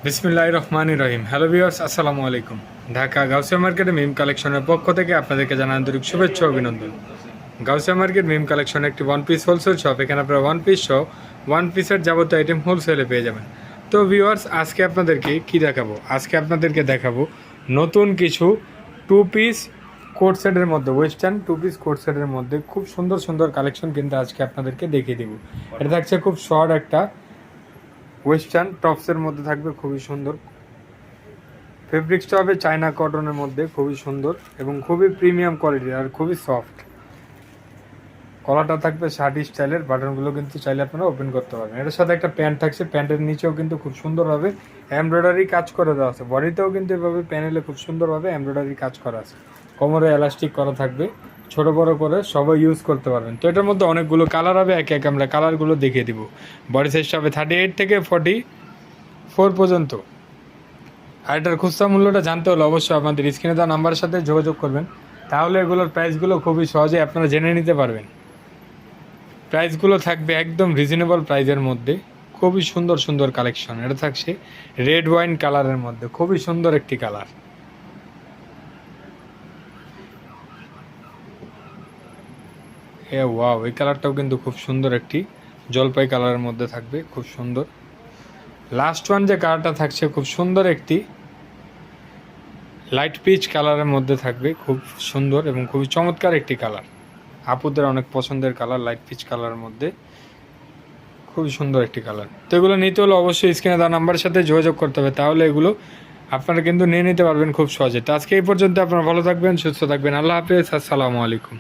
বিসমিল্লাহির রহমানির রহিম। Hello viewers, আসসালামু আলাইকুম। ঢাকা গাউসিয়া মার্কেটে মিম কালেকশনের পক্ষ থেকে আপনাদেরকে জানাই আন্তরিক শুভেচ্ছা ও অভিনন্দন। গাউসিয়া মার্কেট মিম কালেকশন একটি ওয়ান পিস হোলসেল শপ। এখানে আপনারা ওয়ান পিস সহ ওয়ান পিসের যাবতীয় আইটেম হোলসেলে পেয়ে যাবেন। তো ভিউয়ার্স, আজকে আপনাদেরকে কি দেখাবো? আজকে আপনাদেরকে দেখাবো নতুন কিছু টু পিস কোট সেটের মধ্যে, ওয়েস্টার্ন টু পিস কোট সেটের মধ্যে খুব সুন্দর সুন্দর কালেকশন কিন্তু আজকে আপনাদেরকে দেখিয়ে দেবো। এটা থাকছে খুব শর্ট একটা ওয়েস্টার্ন টপসের মধ্যে, থাকবে খুবই সুন্দর। ফেব্রিক্সটা হবে চায়না কটনের মধ্যে, খুবই সুন্দর এবং খুবই প্রিমিয়াম কোয়ালিটির আর খুবই সফট। কলারটা থাকবে শার্ট স্টাইলের, বাটনগুলো কিন্তু চাইলে আপনারা ওপেন করতে পারবেন। এটার সাথে একটা প্যান্ট থাকছে, প্যান্টের নিচেও কিন্তু খুব সুন্দরভাবে এমব্রয়ডারি কাজ করে দেওয়া আছে। বডিতেও কিন্তু এভাবে প্যানেলে খুব সুন্দরভাবে এমব্রয়ডারি কাজ করা আছে। কোমরে এলাস্টিক করা থাকবে, ছোট বড় করে সবাই ইউজ করতে পারবেন। তো এটার মধ্যে অনেকগুলো কালার হবে, এক এক আমরা কালারগুলো দেখিয়ে দিব। বডি সাইজটা হবে 38 থেকে 44 পর্যন্ত। আর এটার খুচরা মূল্যটা জানতে হলে অবশ্যই আমাদের স্ক্রিনে দেওয়া নাম্বারের সাথে যোগাযোগ করবেন, তাহলে এগুলোর প্রাইসগুলো খুবই সহজে আপনারা জেনে নিতে পারবেন। প্রাইসগুলো থাকবে একদম রিজনেবল প্রাইসের মধ্যে, খুবই সুন্দর সুন্দর কালেকশন। এটা থাকছে রেড ওয়াইন কালারের মধ্যে, খুবই সুন্দর একটি কালার। ওয়াও, এই কালারটাও কিন্তু খুব সুন্দর একটি জলপাই কালারের মধ্যে থাকবে, খুব সুন্দর। লাস্ট ওয়ান যে কালারটা থাকছে খুব সুন্দর একটি লাইট পিচ কালারের মধ্যে থাকবে, খুব সুন্দর এবং খুবই চমৎকার একটি কালার। আপুদের অনেক পছন্দের কালার, লাইট পিচ কালারের মধ্যে খুবই সুন্দর একটি কালার। তো এগুলো নিতে হলে অবশ্যই স্ক্রিনে দেওয়া নাম্বারের সাথে যোগাযোগ করতে হবে, তাহলে এগুলো আপনারা কিন্তু নিয়ে নিতে পারবেন খুব সহজে। তো আজকে এই পর্যন্ত, আপনারা ভালো থাকবেন, সুস্থ থাকবেন। আল্লাহ হাফেজ, আসসালামু আলাইকুম।